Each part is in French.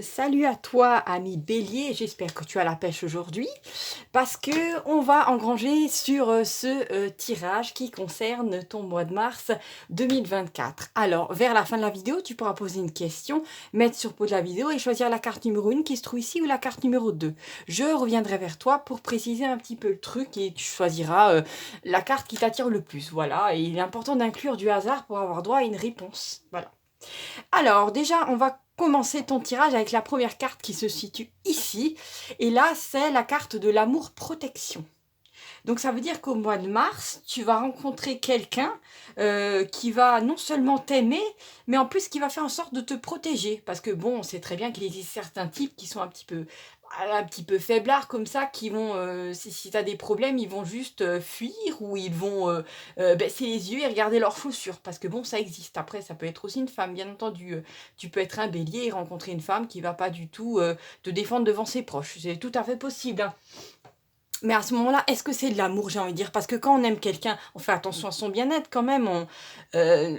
Salut à toi, ami Bélier, j'espère que tu as la pêche aujourd'hui, parce que on va engranger sur ce tirage qui concerne ton mois de mars 2024. Alors, vers la fin de la vidéo, tu pourras poser une question, mettre sur pause la vidéo et choisir la carte numéro 1 qui se trouve ici ou la carte numéro 2. Je reviendrai vers toi pour préciser un petit peu le truc et tu choisiras la carte qui t'attire le plus. Voilà, et il est important d'inclure du hasard pour avoir droit à une réponse. Voilà. Alors déjà, on va commencer ton tirage avec la première carte qui se situe ici. Et là, c'est la carte de l'amour protection. Donc ça veut dire qu'au mois de mars, tu vas rencontrer quelqu'un qui va non seulement t'aimer, mais en plus qui va faire en sorte de te protéger. Parce que bon, on sait très bien qu'il existe certains types qui sont un petit peu faiblards comme ça, qui vont, si tu as des problèmes, ils vont juste fuir ou ils vont baisser les yeux et regarder leurs chaussures. Parce que bon, ça existe. Après, ça peut être aussi une femme, bien entendu. Tu peux être un bélier et rencontrer une femme qui va pas du tout te défendre devant ses proches. C'est tout à fait possible, hein. Mais à ce moment-là, est-ce que c'est de l'amour, j'ai envie de dire? Parce que quand on aime quelqu'un, on fait attention à son bien-être quand même. Euh,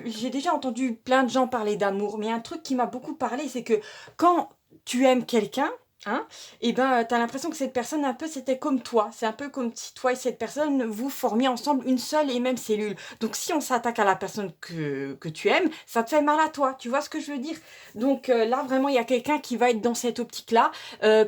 j'ai déjà entendu plein de gens parler d'amour, mais un truc qui m'a beaucoup parlé, c'est que quand tu aimes quelqu'un, hein, et ben, tu as l'impression que cette personne, un peu, c'était comme toi. C'est un peu comme si toi et cette personne, vous formiez ensemble une seule et même cellule. Donc, si on s'attaque à la personne que tu aimes, ça te fait mal à toi. Tu vois ce que je veux dire? Donc, là, vraiment, il y a quelqu'un qui va être dans cette optique-là.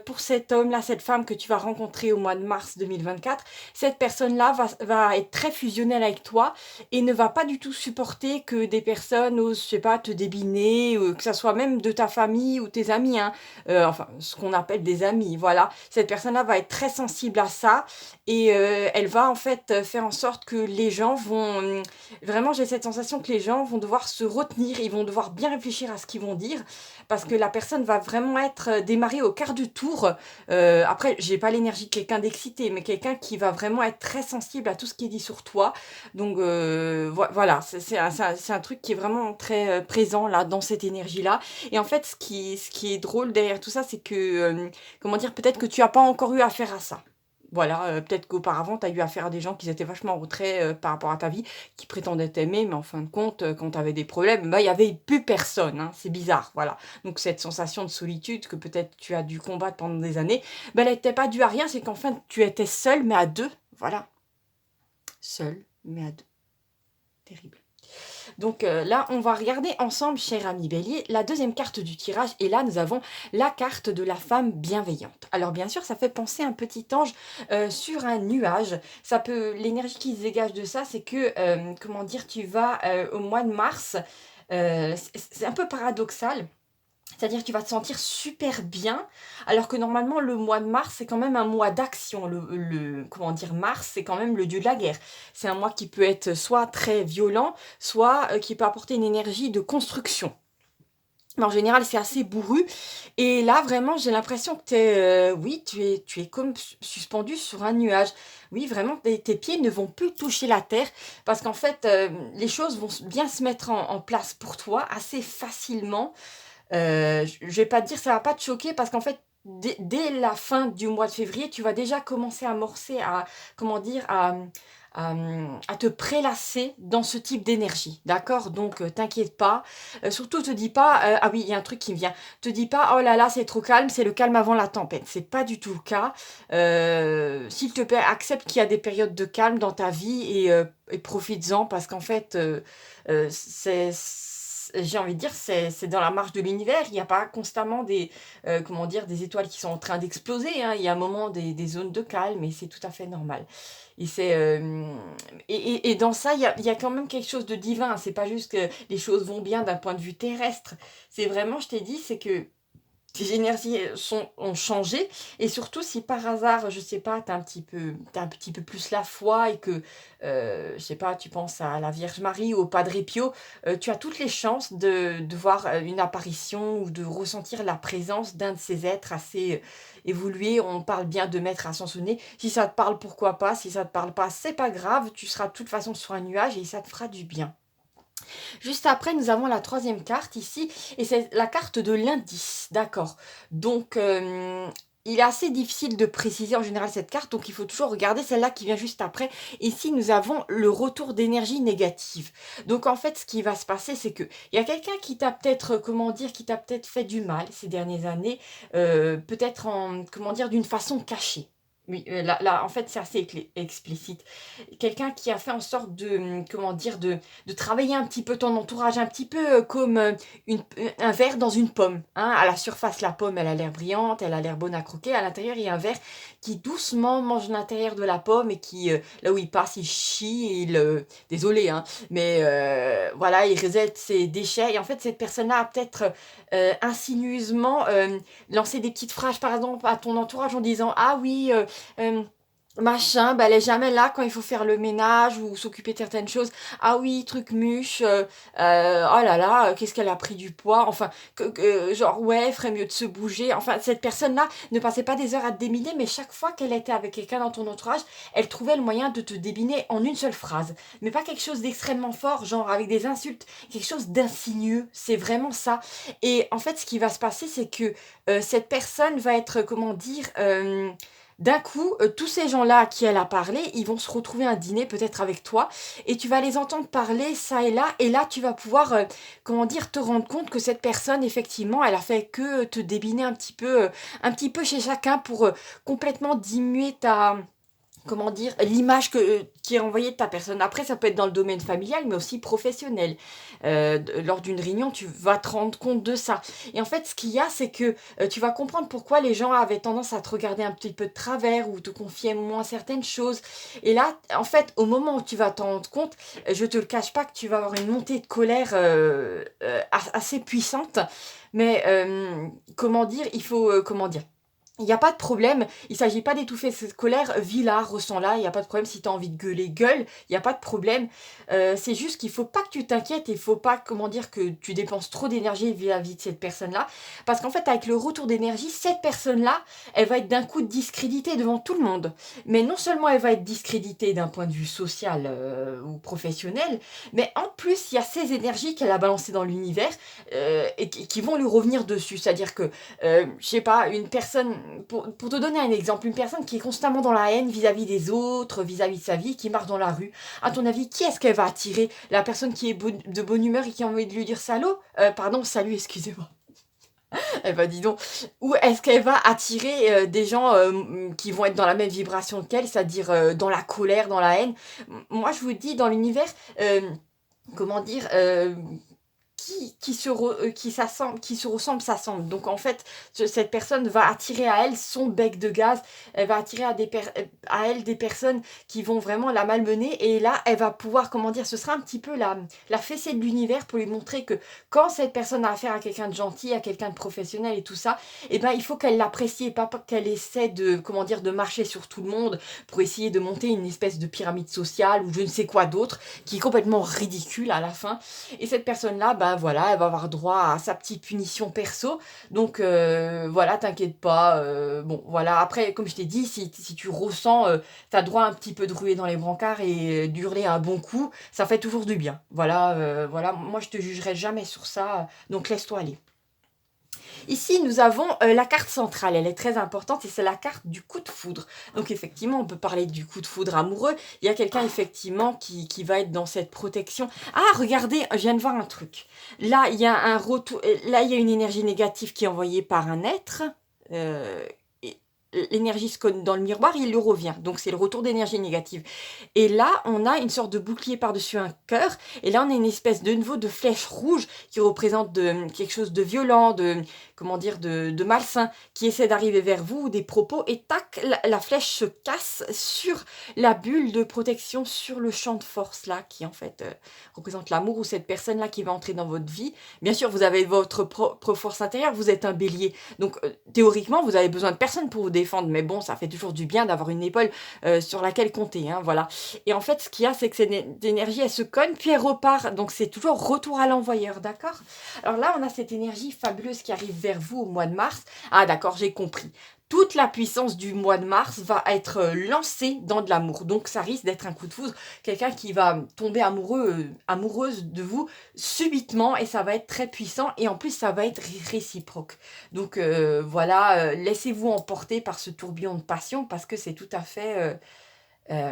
Pour cet homme-là, cette femme que tu vas rencontrer au mois de mars 2024, cette personne-là va être très fusionnelle avec toi et ne va pas du tout supporter que des personnes osent, je sais pas, te débiner, que ça soit même de ta famille ou tes amis, hein. Enfin, ce qu'on appelle des amis, voilà. Cette personne-là va être très sensible à ça et elle va en fait faire en sorte que les gens vont... Vraiment, j'ai cette sensation que les gens vont devoir se retenir, ils vont devoir bien réfléchir à ce qu'ils vont dire parce que la personne va vraiment être démarrée au quart du tour. Après, j'ai pas l'énergie de quelqu'un d'excité, mais quelqu'un qui va vraiment être très sensible à tout ce qui est dit sur toi. Donc voilà, c'est un truc qui est vraiment très présent là dans cette énergie-là. Et en fait, ce qui est drôle derrière tout ça, c'est que, comment dire, peut-être que tu as pas encore eu affaire à ça. Voilà, peut-être qu'auparavant, tu as eu affaire à des gens qui étaient vachement en retrait par rapport à ta vie, qui prétendaient t'aimer, mais en fin de compte, quand tu avais des problèmes, bah, il y avait plus personne, hein, c'est bizarre, voilà. Donc cette sensation de solitude que peut-être tu as dû combattre pendant des années, bah, elle n'était pas due à rien, c'est qu'enfin tu étais seul, mais à deux, voilà. Seul, mais à deux. Terrible. Donc là, on va regarder ensemble, cher ami Bélier, la deuxième carte du tirage. Et là, nous avons la carte de la femme bienveillante. Alors bien sûr, ça fait penser un petit ange sur un nuage. Ça peut, l'énergie qui se dégage de ça, c'est que, comment dire, tu vas au mois de mars. C'est un peu paradoxal. C'est-à-dire que tu vas te sentir super bien, alors que normalement le mois de mars c'est quand même un mois d'action. Comment dire, mars c'est quand même le dieu de la guerre. C'est un mois qui peut être soit très violent, soit qui peut apporter une énergie de construction. Mais en général, c'est assez bourru. Et là, vraiment, j'ai l'impression que oui, tu es comme suspendu sur un nuage. Oui, vraiment, tes pieds ne vont plus toucher la terre parce qu'en fait, les choses vont bien se mettre en place pour toi assez facilement. Je vais pas te dire ça va pas te choquer parce qu'en fait, dès la fin du mois de février, tu vas déjà commencer à amorcer, à, comment dire, à te prélasser dans ce type d'énergie, d'accord? Donc, t'inquiète pas. Surtout, te dis pas, ah oui, il y a un truc qui me vient. Te dis pas, oh là là, c'est trop calme, c'est le calme avant la tempête. C'est pas du tout le cas. S'il te plaît, accepte qu'il y a des périodes de calme dans ta vie et profites-en parce qu'en fait, j'ai envie de dire, c'est dans la marche de l'univers. Il n'y a pas constamment comment dire, des étoiles qui sont en train d'exploser, hein. Il y a un moment des zones de calme et c'est tout à fait normal. Et, et dans ça, il y a quand même quelque chose de divin. C'est pas juste que les choses vont bien d'un point de vue terrestre. C'est vraiment, je t'ai dit, c'est que tes énergies ont changé et surtout si par hasard, je sais pas, t'as un petit peu plus la foi et que, je sais pas, tu penses à la Vierge Marie ou au Padre Pio, tu as toutes les chances de voir une apparition ou de ressentir la présence d'un de ces êtres assez évolués. On parle bien de maîtres ascensionnés. Si ça te parle, pourquoi pas. Si ça te parle pas, c'est pas grave. Tu seras de toute façon sur un nuage et ça te fera du bien. Juste après, nous avons la troisième carte ici, et c'est la carte de l'indice, d'accord. Donc, il est assez difficile de préciser en général cette carte, donc il faut toujours regarder celle-là qui vient juste après. Ici, nous avons le retour d'énergie négative. Donc en fait, ce qui va se passer, c'est que il y a quelqu'un qui t'a peut-être, comment dire, qui t'a peut-être fait du mal ces dernières années, peut-être en, comment dire, d'une façon cachée. Oui, là, en fait, c'est assez explicite. Quelqu'un qui a fait en sorte de, comment dire, de travailler un petit peu ton entourage, un petit peu comme un verre dans une pomme. Hein. À la surface, la pomme, elle a l'air brillante, elle a l'air bonne à croquer. À l'intérieur, il y a un verre qui doucement mange l'intérieur de la pomme et qui, là où il passe, il chie. Désolé, hein, mais voilà, il rejette ses déchets. Et en fait, cette personne-là a peut-être insinueusement lancé des petites phrases, par exemple, à ton entourage en disant: ah oui, euh, machin, bah, elle est jamais là quand il faut faire le ménage ou s'occuper de certaines choses. Ah oui, truc muche, oh là là, qu'est-ce qu'elle a pris du poids. Enfin, genre, ouais, ferait mieux de se bouger. Enfin, cette personne-là ne passait pas des heures à te débiner, mais chaque fois qu'elle était avec quelqu'un dans ton entourage, elle trouvait le moyen de te débiner en une seule phrase. Mais pas quelque chose d'extrêmement fort, genre avec des insultes, quelque chose d'insinueux. C'est vraiment ça. Et en fait, ce qui va se passer, c'est que cette personne va être, comment dire, d'un coup, tous ces gens-là à qui elle a parlé, ils vont se retrouver un dîner peut-être avec toi et tu vas les entendre parler ça et là tu vas pouvoir, comment dire, te rendre compte que cette personne, effectivement, elle a fait que te débiner un petit peu chez chacun pour complètement diminuer ta, comment dire, l'image qui est envoyée de ta personne. Après, ça peut être dans le domaine familial, mais aussi professionnel. Lors d'une réunion, tu vas te rendre compte de ça. Et en fait, ce qu'il y a, c'est que tu vas comprendre pourquoi les gens avaient tendance à te regarder un petit peu de travers ou te confier moins certaines choses. Et là, en fait, au moment où tu vas t'en rendre compte, je te le cache pas que tu vas avoir une montée de colère assez puissante. Mais comment dire, il faut, comment dire, il n'y a pas de problème, il ne s'agit pas d'étouffer cette colère, vis-la, ressens-la, il n'y a pas de problème si tu as envie de gueuler, gueule, il n'y a pas de problème. C'est juste qu'il ne faut pas que tu t'inquiètes et il ne faut pas, comment dire, que tu dépenses trop d'énergie vis-à-vis de cette personne-là. Parce qu'en fait, avec le retour d'énergie, cette personne-là, elle va être d'un coup discréditée devant tout le monde. Mais non seulement elle va être discréditée d'un point de vue social ou professionnel, mais en plus, il y a ces énergies qu'elle a balancées dans l'univers et qui vont lui revenir dessus. C'est-à-dire que je sais pas, une personne, pour te donner un exemple, une personne qui est constamment dans la haine vis-à-vis des autres, vis-à-vis de sa vie, qui marche dans la rue, à ton avis, qui est-ce qu'elle va attirer? La personne qui est de bonne humeur et qui a envie de lui dire salaud? Pardon, salut, excusez-moi. Eh ben dis donc. Ou est-ce qu'elle va attirer des gens qui vont être dans la même vibration qu'elle, c'est-à-dire dans la colère, dans la haine? Moi, je vous dis, dans l'univers, comment dire, qui se ressemble s'assemble. Donc en fait, cette personne va attirer à elle son bec de gaz, elle va attirer à elle des personnes qui vont vraiment la malmener et là, elle va pouvoir, comment dire, ce sera un petit peu la fessée de l'univers pour lui montrer que quand cette personne a affaire à quelqu'un de gentil, à quelqu'un de professionnel et tout ça, eh ben il faut qu'elle l'apprécie et pas qu'elle essaie de, comment dire, de marcher sur tout le monde pour essayer de monter une espèce de pyramide sociale ou je ne sais quoi d'autre qui est complètement ridicule à la fin. Et cette personne-là, ben voilà, elle va avoir droit à sa petite punition perso. Donc voilà, t'inquiète pas. Bon, voilà, après, comme je t'ai dit, si tu ressens, t'as droit un petit peu de ruer dans les brancards et d'hurler un bon coup, ça fait toujours du bien. Voilà, voilà, moi je te jugerai jamais sur ça, donc laisse-toi aller. Ici, nous avons la carte centrale, elle est très importante et c'est la carte du coup de foudre. Donc effectivement, on peut parler du coup de foudre amoureux. Il y a quelqu'un effectivement qui va être dans cette protection. Ah, regardez, je viens de voir un truc. Là, il y a un retour, là, il y a une énergie négative qui est envoyée par un être. Et l'énergie se cogne dans le miroir, il lui revient. Donc c'est le retour d'énergie négative. Et là, on a une sorte de bouclier par-dessus un cœur. Et là, on a une espèce de nouveau de flèche rouge qui représente quelque chose de violent, comment dire, de malsain, qui essaie d'arriver vers vous, ou des propos. Et tac, la flèche se casse sur la bulle de protection, sur le champ de force là, qui en fait représente l'amour ou cette personne-là qui va entrer dans votre vie. Bien sûr, vous avez votre propre force intérieure, vous êtes un bélier. Donc théoriquement, vous avez besoin de personne pour vous défendre. Mais bon, ça fait toujours du bien d'avoir une épaule sur laquelle compter. Hein, voilà. Et en fait, ce qu'il y a, c'est que cette énergie, elle se cogne, puis elle repart. Donc, c'est toujours retour à l'envoyeur, d'accord? Alors là, on a cette énergie fabuleuse qui arrive vers vous au mois de mars. Ah, d'accord, j'ai compris. toute la puissance du mois de mars va être lancée dans de l'amour. Donc ça risque d'être un coup de foudre, quelqu'un qui va tomber amoureuse de vous subitement et ça va être très puissant et en plus ça va être réciproque. Donc voilà, laissez-vous emporter par ce tourbillon de passion parce que c'est tout à fait...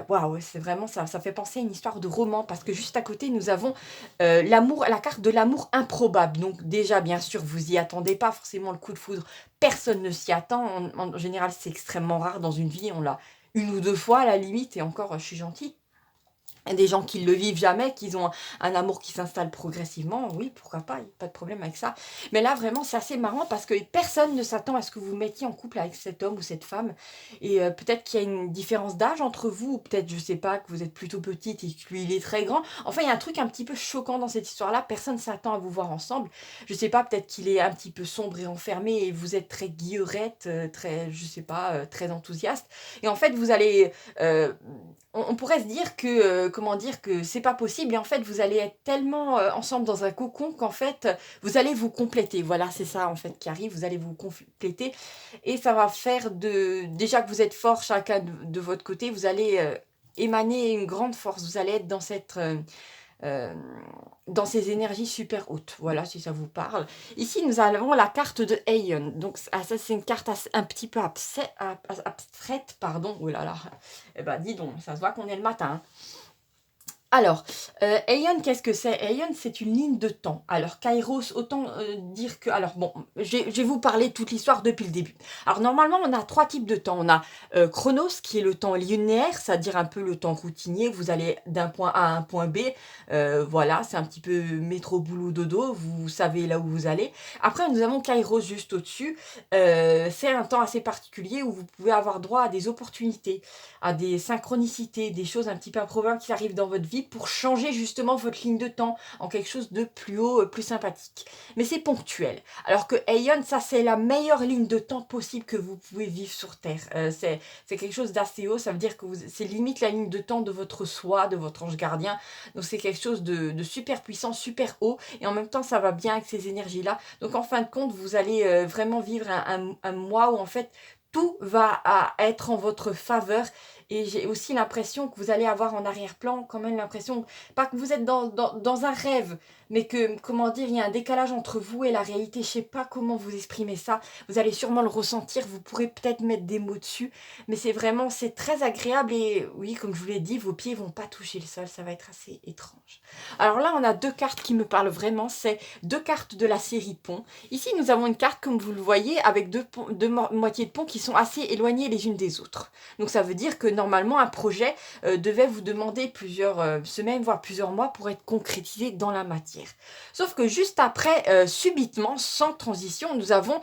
waouh, c'est vraiment ça, ça fait penser à une histoire de roman parce que juste à côté nous avons l'amour, la carte de l'amour improbable. Donc déjà bien sûr vous y attendez pas forcément le coup de foudre, personne ne s'y attend. En général c'est extrêmement rare dans une vie, on l'a une ou deux fois à la limite et encore je suis gentille. Des gens qui le vivent jamais, qui ont un amour qui s'installe progressivement, oui, pourquoi pas, pas de problème avec ça. Mais là, vraiment, c'est assez marrant parce que personne ne s'attend à ce que vous vous mettiez en couple avec cet homme ou cette femme. Et peut-être qu'il y a une différence d'âge entre vous, ou peut-être, je sais pas, que vous êtes plutôt petite et que lui, il est très grand. Enfin, il y a un truc un petit peu choquant dans cette histoire-là. Personne ne s'attend à vous voir ensemble. Je sais pas, peut-être qu'il est un petit peu sombre et enfermé et vous êtes très guillerette, très, je sais pas, très enthousiaste. Et en fait, vous allez... on pourrait se dire que, comment dire, que c'est pas possible. Et en fait, vous allez être tellement ensemble dans un cocon qu'en fait, vous allez vous compléter. Voilà, c'est ça en fait qui arrive. Vous allez vous compléter. Et ça va faire de... Déjà que vous êtes fort chacun de votre côté, vous allez émaner une grande force. Vous allez être euh, dans ces énergies super hautes. Voilà, si ça vous parle. Ici, nous avons la carte de Aeon. Donc, ça, c'est une carte un petit peu abstraite, pardon. Oh là là. Eh ben, dis donc, ça se voit qu'on est le matin. Hein. Alors, Aeon, qu'est-ce que c'est? Aeon, c'est une ligne de temps. Alors, Kairos, autant dire que... Alors, bon, je vais vous parler toute l'histoire depuis le début. Alors, normalement, on a trois types de temps. On a Chronos, qui est le temps linéaire, c'est-à-dire un peu le temps routinier. Vous allez d'un point A à un point B. Voilà, c'est un petit peu métro, boulot, dodo. Vous savez là où vous allez. Après, nous avons Kairos juste au-dessus. C'est un temps assez particulier où vous pouvez avoir droit à des opportunités, à des synchronicités, des choses un petit peu improbables qui arrivent dans votre vie pour changer justement votre ligne de temps en quelque chose de plus haut, plus sympathique. Mais c'est ponctuel. Alors que Aeon, ça c'est la meilleure ligne de temps possible que vous pouvez vivre sur Terre. C'est quelque chose d'assez haut, ça veut dire que c'est limite la ligne de temps de votre soi, de votre ange gardien. Donc c'est quelque chose de super puissant, super haut, et en même temps ça va bien avec ces énergies-là. Donc en fin de compte, vous allez vraiment vivre un mois où en fait tout va être en votre faveur. Et j'ai aussi l'impression que vous allez avoir en arrière-plan quand même l'impression, pas que vous êtes dans un rêve, mais que, comment dire, il y a un décalage entre vous et la réalité. Je sais pas comment vous exprimer ça. Vous allez sûrement le ressentir, vous pourrez peut-être mettre des mots dessus, mais c'est vraiment, c'est très agréable et oui, comme je vous l'ai dit, vos pieds vont pas toucher le sol, ça va être assez étrange. Alors là, on a deux cartes qui me parlent vraiment, c'est deux cartes de la série Pont. Ici, nous avons une carte, comme vous le voyez, avec deux moitiés de pont qui sont assez éloignées les unes des autres. Donc ça veut dire que normalement, un projet devait vous demander plusieurs semaines, voire plusieurs mois pour être concrétisé dans la matière. Sauf que juste après, subitement, sans transition, nous avons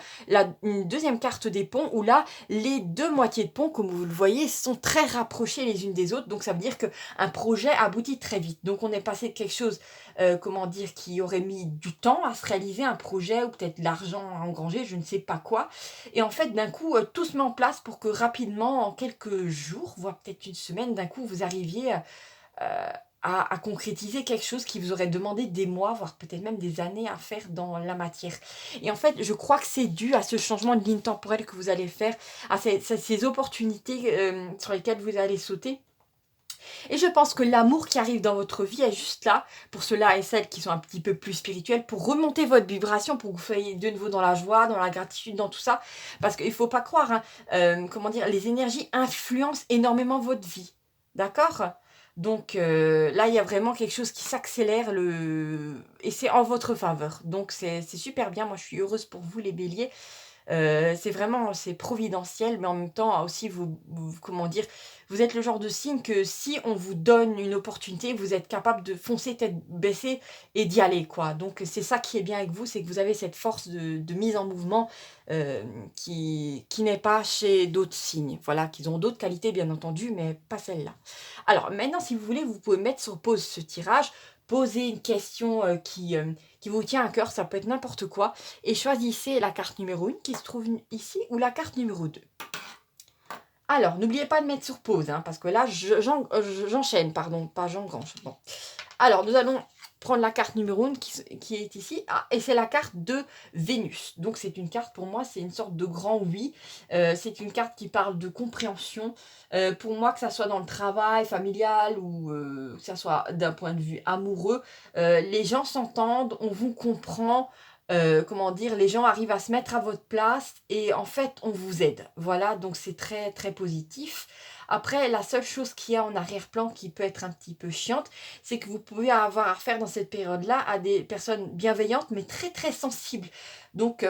une deuxième carte des ponts où là, les deux moitiés de pont, comme vous le voyez, sont très rapprochées les unes des autres. Donc ça veut dire qu'un projet aboutit très vite. Donc on est passé de quelque chose, comment dire, qui aurait mis du temps à se réaliser, un projet ou peut-être de l'argent à engranger, je ne sais pas quoi. Et en fait, d'un coup, tout se met en place pour que rapidement, en quelques jours, voire peut-être une semaine, d'un coup, vous arriviez à concrétiser quelque chose qui vous aurait demandé des mois, voire peut-être même des années à faire dans la matière. Et en fait, je crois que c'est dû à ce changement de ligne temporelle que vous allez faire, à ces opportunités sur lesquelles vous allez sauter. Et je pense que l'amour qui arrive dans votre vie est juste là, pour ceux-là et celles qui sont un petit peu plus spirituels, pour remonter votre vibration, pour que vous soyez de nouveau dans la joie, dans la gratitude, dans tout ça. Parce qu'il ne faut pas croire, hein, comment dire, les énergies influencent énormément votre vie. D'accord ? Donc là, il y a vraiment quelque chose qui s'accélère et c'est en votre faveur. Donc c'est super bien, moi je suis heureuse pour vous les béliers. C'est vraiment, c'est providentiel, mais en même temps aussi, comment dire, vous êtes le genre de signe que si on vous donne une opportunité, vous êtes capable de foncer tête baissée et d'y aller, quoi. Donc c'est ça qui est bien avec vous, c'est que vous avez cette force de mise en mouvement qui n'est pas chez d'autres signes. Voilà, qu'ils ont d'autres qualités, bien entendu, mais pas celle-là. Alors maintenant, si vous voulez, vous pouvez mettre sur pause ce tirage, poser une question qui vous tient à cœur, ça peut être n'importe quoi, et choisissez la carte numéro 1 qui se trouve ici ou la carte numéro 2. Alors, n'oubliez pas de mettre sur pause, hein, parce que là, j'enchaîne, pardon, pas j'engrange. Bon. Alors, nous allons prendre la carte numéro 1 qui est ici. Ah, et c'est la carte de Vénus. Donc c'est une carte, pour moi, c'est une sorte de grand oui. C'est une carte qui parle de compréhension. Pour moi, que ça soit dans le travail, familial ou que ça soit d'un point de vue amoureux, les gens s'entendent, on vous comprend. Comment dire, les gens arrivent à se mettre à votre place et en fait on vous aide. Voilà, donc c'est très très positif. Après, la seule chose qu'il y a en arrière-plan qui peut être un petit peu chiante, c'est que vous pouvez avoir affaire dans cette période-là à des personnes bienveillantes mais très très sensibles. Donc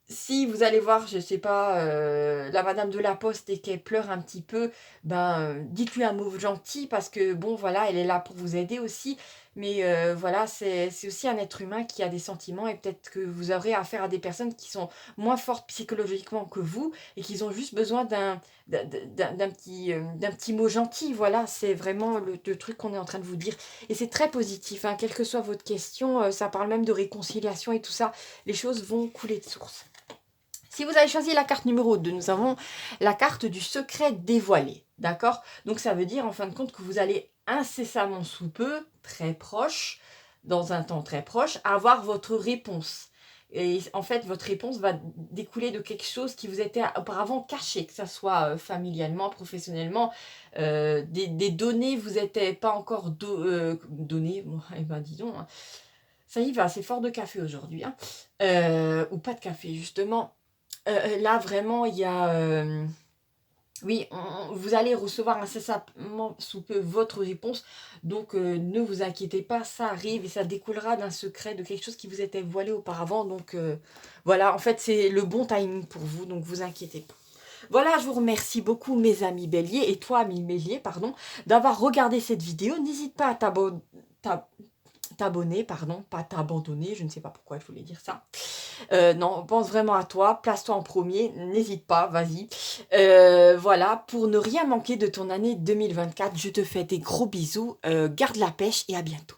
si vous allez voir, je sais pas, la madame de la poste et qu'elle pleure un petit peu, ben, dites-lui un mot gentil parce que bon, voilà, elle est là pour vous aider aussi. Mais voilà, c'est aussi un être humain qui a des sentiments et peut-être que vous aurez affaire à des personnes qui sont moins fortes psychologiquement que vous et qui ont juste besoin d'un petit mot gentil. Voilà, c'est vraiment le truc qu'on est en train de vous dire. Et c'est très positif, hein, quelle que soit votre question, ça parle même de réconciliation et tout ça. Les choses vont couler de source. Si vous avez choisi la carte numéro 2, nous avons la carte du secret dévoilé. D'accord? Donc ça veut dire en fin de compte que vous allez incessamment sous peu, très proche, dans un temps très proche, avoir votre réponse. Et en fait, votre réponse va découler de quelque chose qui vous était auparavant caché, que ce soit familialement, professionnellement. Des données vous étaient pas encore données. Bon, eh ben dis donc, hein. Ça y va, c'est fort de café aujourd'hui. Hein. Ou pas de café, justement. Là, vraiment, il y a... oui, vous allez recevoir incessamment sous peu votre réponse. Donc, ne vous inquiétez pas, ça arrive et ça découlera d'un secret, de quelque chose qui vous était voilé auparavant. Donc, voilà, en fait, c'est le bon timing pour vous. Donc, vous inquiétez pas. Voilà, je vous remercie beaucoup, mes amis béliers, et toi, ami bélier, pardon, d'avoir regardé cette vidéo. N'hésite pas à t'abonner, pardon, pas t'abandonner, je ne sais pas pourquoi je voulais dire ça. Non, pense vraiment à toi, place-toi en premier, n'hésite pas, vas-y. Voilà, pour ne rien manquer de ton année 2024, je te fais des gros bisous, garde la pêche et à bientôt.